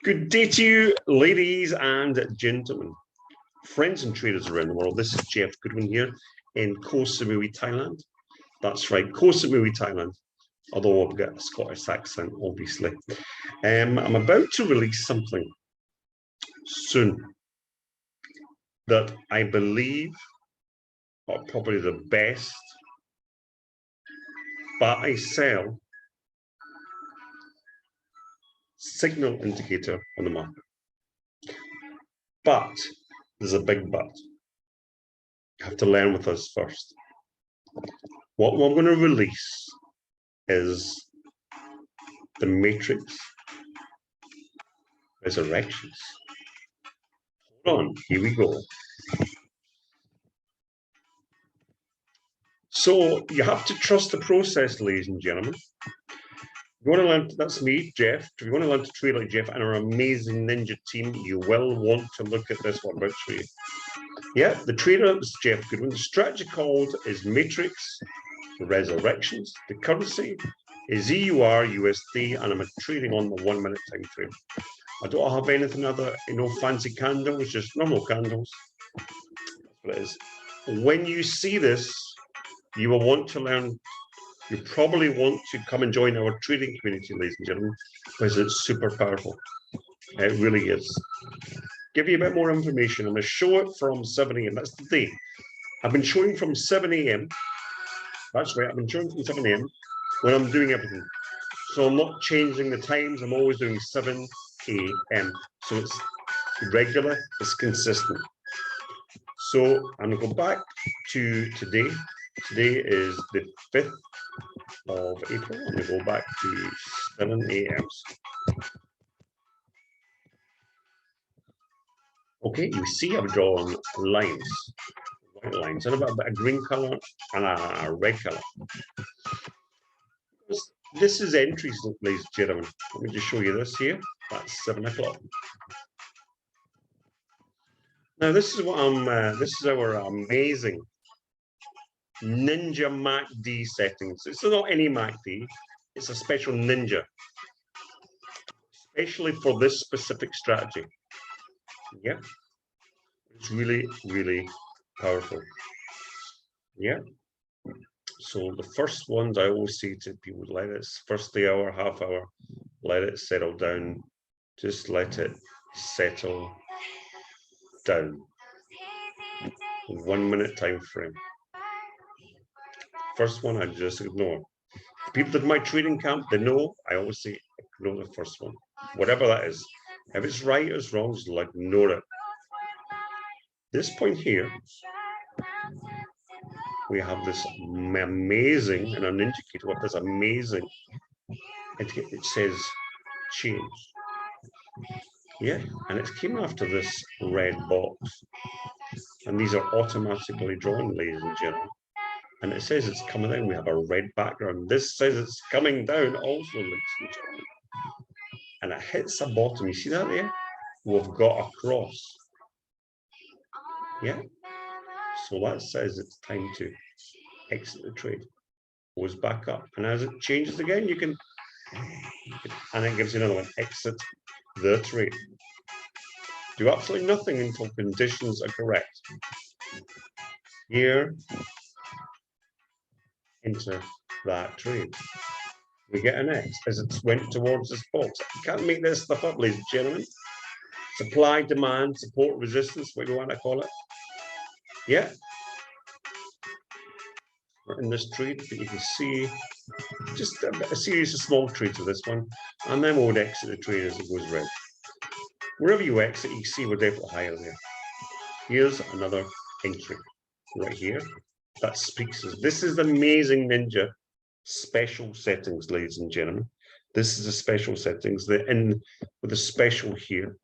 Good day to you, ladies and gentlemen, friends and traders around the world. This is Jeff Goodwin here in Koh Samui, Thailand. That's right, Koh Samui, Thailand, although I've got a Scottish accent, obviously. I'm about to release something soon that I believe are probably the best buy-sell signal indicator on the market. But there's a big but. You have to learn with us first. What we're going to release is the matrix resurrections. Hold on, here we go. So you have to trust the process, ladies and gentlemen. You want to learn, that's me, Jeff. If you want to learn to trade like Jeff and our amazing ninja team, you will want to look at this one about trade. Yeah, the trader is Jeff Goodwin. The strategy called is Matrix Resurrections. The currency is EUR USD, and I'm trading on the 1 minute time frame. I don't have anything other, fancy candles, just normal candles. That's what it is. When you see this, you will want to learn. You probably want to come and join our trading community, ladies and gentlemen, because it's super powerful. It really is. Give you a bit more information. I'm going to show it from 7 a.m. That's the day. I've been showing from 7 a.m. That's right. I've been showing from 7 a.m. when I'm doing everything. So I'm not changing the times. I'm always doing 7 a.m. So it's regular. It's consistent. So I'm going to go back to today. Today is the 5th of April. I'm going to go back to 7 a.m. Okay, you see I've drawn lines, white lines, and a bit of green color and a red color. This is entries, ladies and gentlemen. Let me just show you this here. That's 7 o'clock. Now this is what this is our amazing Ninja MACD settings. It's not any MACD, it's a special Ninja, especially for this specific strategy. Yeah, it's really, really powerful. Yeah. So the first ones I always say to people, let it, first the hour, half hour, let it settle down. Just let it settle down. 1 minute time frame. First one I just ignore. People in my trading camp, they know, I always say ignore the first one. Whatever that is. If it's right or it's wrong, just ignore it. This point here, we have this amazing, and an indicator what this amazing, it says change. Yeah, and it came after this red box. And these are automatically drawn, ladies and gentlemen. And it says it's coming down. We have a red background. This says it's coming down also, ladies and gentlemen. And it hits the bottom. You see that there? We've got a cross. Yeah. So that says it's time to exit the trade. Goes back up. And as it changes again, you can, and it gives you another one, exit the trade. Do absolutely nothing until conditions are correct. Here, enter that trade. We get an X as it went towards this box. You can't make this stuff up, ladies and gentlemen. Supply, demand, support, resistance, what do you want to call it? Yeah. We're in this trade, but you can see just a series of small trades with this one, and then we'll exit the trade as it goes red. Wherever you exit, you can see we're definitely higher there. Here's another entry right here that speaks as this is the amazing Ninja special settings, ladies and gentlemen. This is the special settings that in with the special here,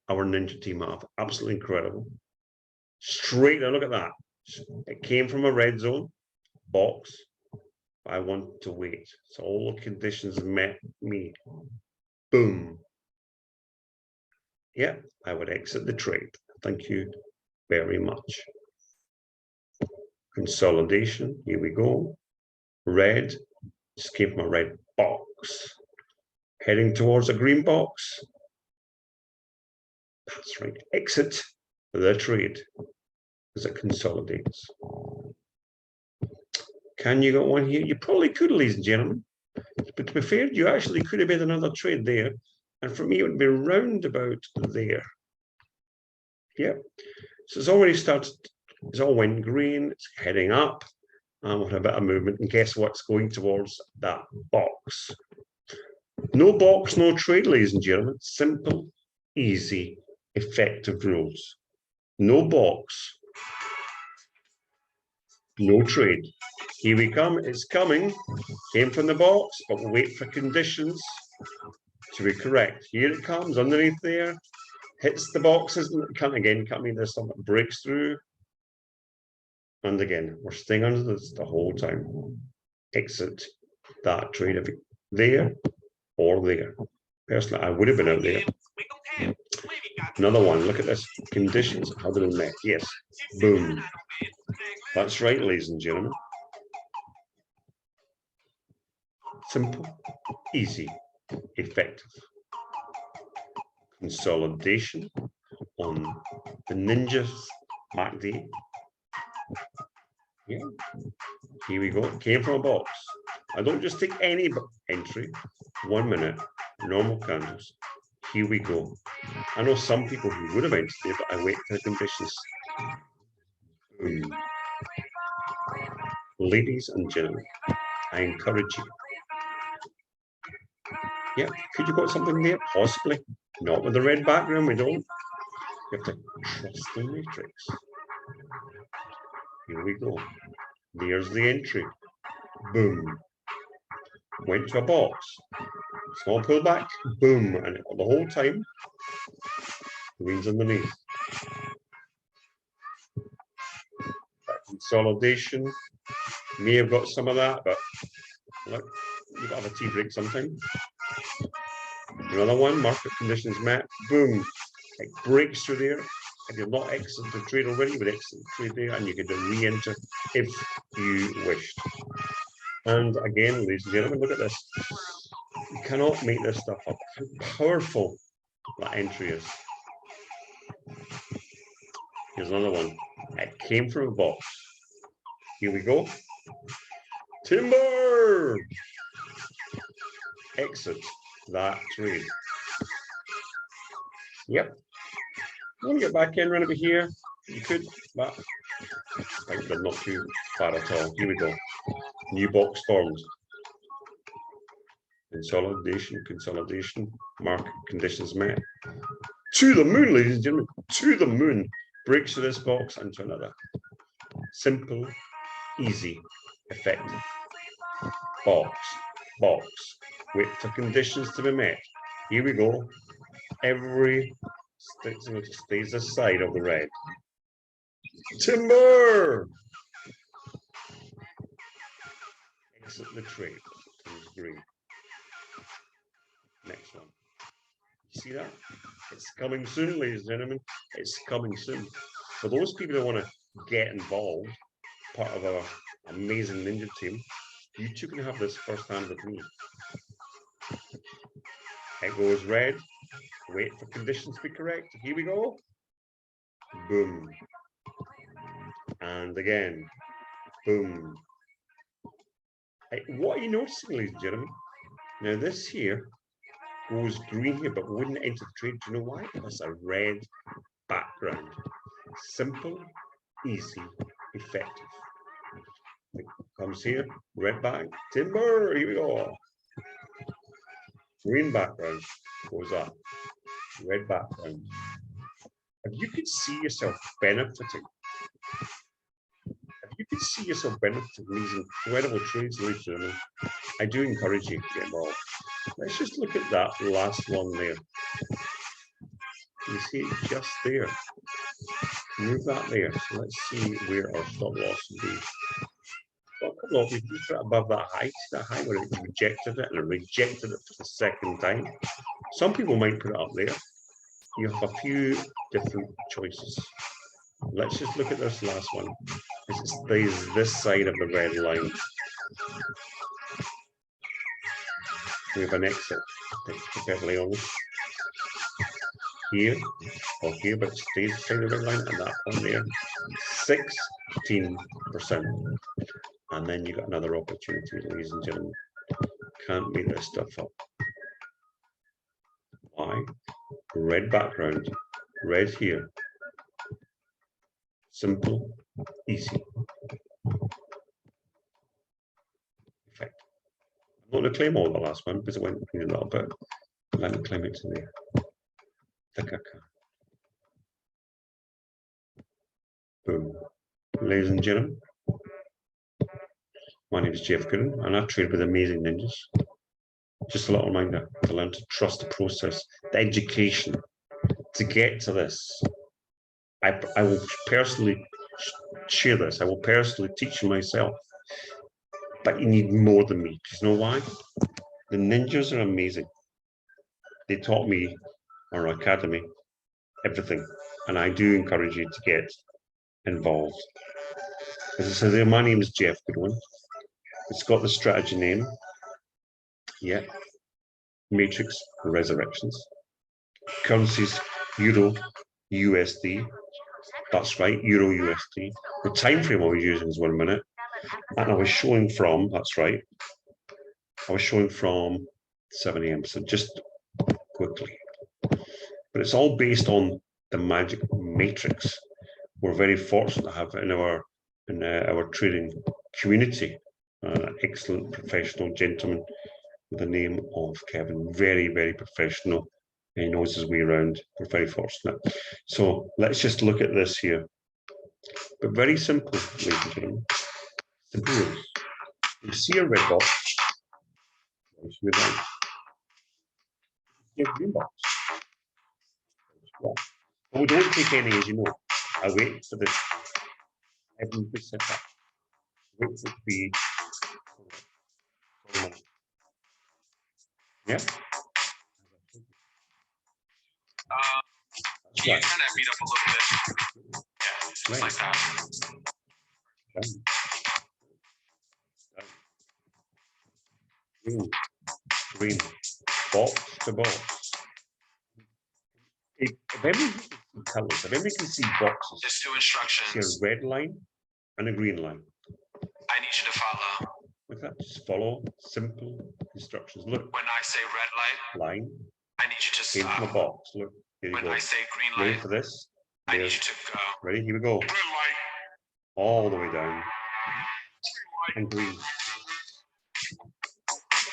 our Ninja team have. Absolutely incredible. Straight down, look at that. It came from a red zone box. I want to wait. So all the conditions met me. Boom. Yeah, I would exit the trade. Thank you very much. Consolidation, here we go. Red, just came from a red box. Heading towards a green box. That's right. Exit the trade as it consolidates. Can you get one here? You probably could, ladies and gentlemen. But to be fair, you actually could have made another trade there. And for me, it would be round about there. Yeah. So it's already started. It's all went green. It's heading up. And we'll have a bit of movement. And guess what's going towards that box? No box, no trade, ladies and gentlemen. Simple, easy, effective rules. No box, no trade. Here we come. It's coming. Came from the box, but we'll wait for conditions to be correct. Here it comes underneath there. Hits the boxes. Can't mean there's something breaks through. And again, we're staying under this the whole time. Exit that trade if there or there. Personally, I would have been out there. Another one. Look at this. Conditions. How did it met? Yes. Boom. That's right, ladies and gentlemen. Simple, easy, effective. Consolidation on the Ninjas MACD. Yeah. Here we go. Came from a box. I don't just take any entry. 1 minute. Normal candles. Here we go. I know some people who would have entered there, but I wait for the conditions. Ladies and gentlemen, I encourage you. Yeah, could you got something there? Possibly. Not with the red background, we don't. You have to trust the matrix. Here we go. There's the entry. Boom. Went to a box. Small pullback. Boom. And the whole time, green's underneath. That consolidation. May have got some of that, but look, you've got to have a tea break sometime. Another one, market conditions met. Boom. It breaks through there. If you're not exiting the trade already, you would exit the trade there and you could re-enter if you wished. And again, ladies and gentlemen, look at this. You cannot make this stuff up. How powerful that entry is. Here's another one. It came from a box. Here we go. Timber! Exit that trade. Yep. You want to get back in, run over here. You could, but I think they're not too far at all. Here we go. New box formed. Consolidation, market conditions met. To the moon, ladies and gentlemen. To the moon. Breaks through this box and to another. Simple, easy, effective. Box. Wait for conditions to be met. Here we go. Every stays aside of the red. Timber! Exit the trade. Turns green. Next one. You see that? It's coming soon, ladies and gentlemen. It's coming soon. For those people that want to get involved, part of our amazing ninja team, you too can have this firsthand with me. It goes red. Wait for conditions to be correct. Here we go. Boom. And again. Boom. What are you noticing, ladies and gentlemen? Now this here goes green here, but wouldn't enter the trade. Do you know why? Because a red background. Simple, easy, effective. It comes here, red back, timber, here we go. Green background goes up, red background. If you could see yourself benefiting, from these incredible trades, ladies and gentlemen, I do encourage you to get involved. Let's just look at that last one there. You see it just there. Move that there. So let's see where our stop loss would be. Well, a couple of you put it above that high. See that high where it rejected it and it rejected it for the second time. Some people might put it up there. You have a few different choices. Let's just look at this last one. It stays this side of the red line. We have an exit, to be perfectly honest. here or here, but it stays beside the red line, and that one there, 16%. And then you got another opportunity, ladies and gentlemen. Can't make this stuff up. Why? Red background, red here. Simple, easy. Perfect. I'm not going to claim all the last one because it went a little bit. Let me claim it to there. Think I can. Boom. Ladies and gentlemen, my name is Jeff Gooden, and I trade with amazing ninjas. Just a little reminder to learn to trust the process, the education to get to this. I will personally share this. I will personally teach you myself. But you need more than me. Do you know why? The ninjas are amazing. They taught me, our academy, everything. And I do encourage you to get involved. As I said there, my name is Jeff Goodwin. It's got the strategy name. Yeah. Matrix Resurrections. Currencies, Euro USD. That's right, Euro USD. The time frame I was using is 1 minute. And I was showing from, that's right, I was showing from 7 AM. So just quickly. But it's all based on the magic matrix. We're very fortunate to have in our trading community an excellent professional gentleman with the name of Kevin. Very, very professional. He knows his way around. We're very fortunate. So let's just look at this here. But very simple, ladies and gentlemen. Simple rules. You see a red box. You see a green box. But we don't take any, as you know. I wait for this. Everything to set up. Wait for it to be. Yeah. Yeah, kind of beat up a little bit. Yeah, just like that. Green. Box to box. If everybody can see colors, if everybody can see boxes, just do instructions. See a red line and a green line. I need you to follow. With that, just follow simple instructions. Look. When I say red line, I need you to stop. From a box. Look, here you when go. I say green light, ready for this? I need you to go. Ready? Here we go. Red light. All the way down. And green.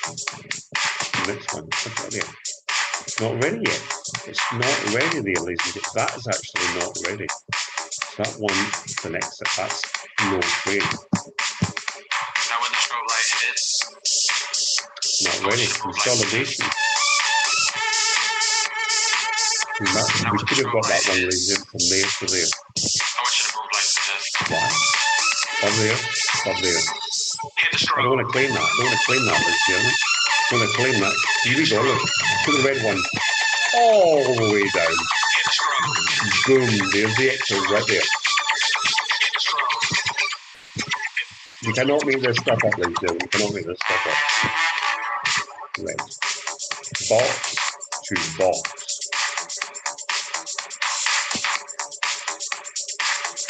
The next one. Look at there. It's not ready yet. It's not ready there, ladies and gentlemen. That is actually not ready. So that one, the next, that's no ready. Now when the strobe light hits, not ready. Consolidation. We could have got that one, ladies and gentlemen, from there to there. I want you to move like this. Why? Up there, up there. Hit the strobe. I don't want to claim that. I don't want to claim that, ladies and gentlemen. I don't want to claim that. Here we go. Look. To the red one. All the way down. Boom. There's the extra right there. You cannot make this stuff up, ladies and gentlemen. You cannot make this stuff up. Red. Box to box.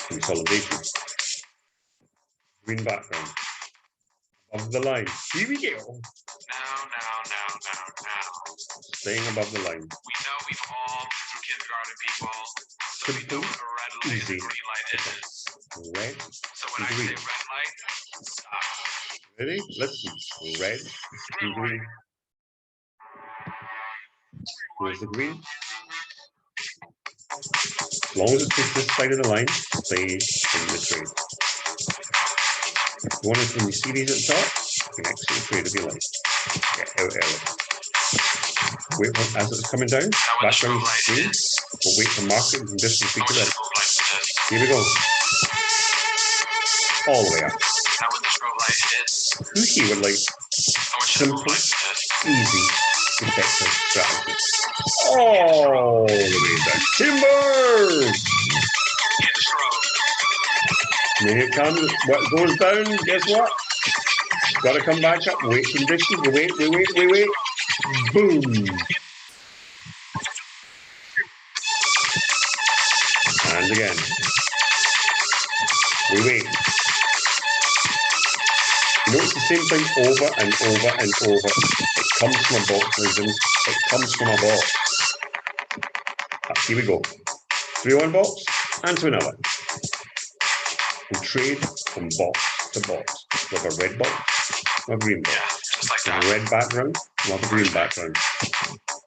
Consolidation. Green background. Above the line. Here we go. Now. Staying above the line. We know we've all been through kindergarten, people. So Simple, we know what a red light easy. and green light is. Red. So when I say red light, stop. Ready? Listen. Red and green. Where's the green? As long as it takes this side of the line, stay in the trade. You want to, when you see these at the top, you can exit the trade if you like. Get out early. Wait for, as it's coming down, back down the screen, we'll wait for market and conditions to figure out. Here we go. All the way up. Who here would like simple, easy, effective strategy? All the way down. Timbers! Here it comes. What goes down, guess what? Got to come back up. Wait condition. We wait. Boom. same thing over and over and over. It comes from a box, ladies. It comes from a box. Here we go. 301 box and to another. We trade from box to box with a red box, a green box, just like a that. red background, with a green background.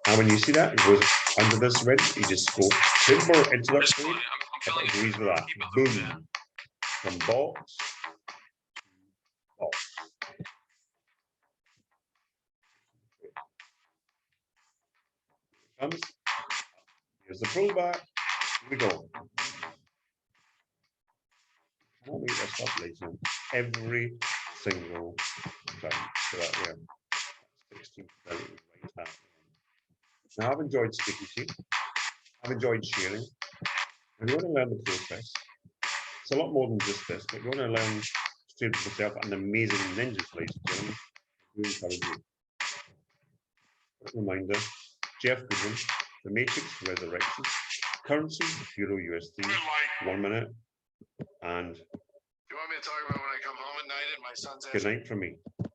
And when you see that, it goes under this red, you just go super into that trade. If it agrees with that, boom, from box to box. Comes. Here's the pullback. Here we go. Can't make this up, ladies and every single time. So that there, 16% right hand. Now I've enjoyed speaking to you. I've enjoyed sharing. And you want to learn the process. It's a lot more than just this, but you want to learn to trade for yourself an amazing ninjas, ladies and gentlemen. I do encourage you. Quick reminder, Jeff Goodwin, The Matrix Resurrection, currency, Euro USD, 1 minute, and You want me to talk about when I come home at night and my son's good night from me.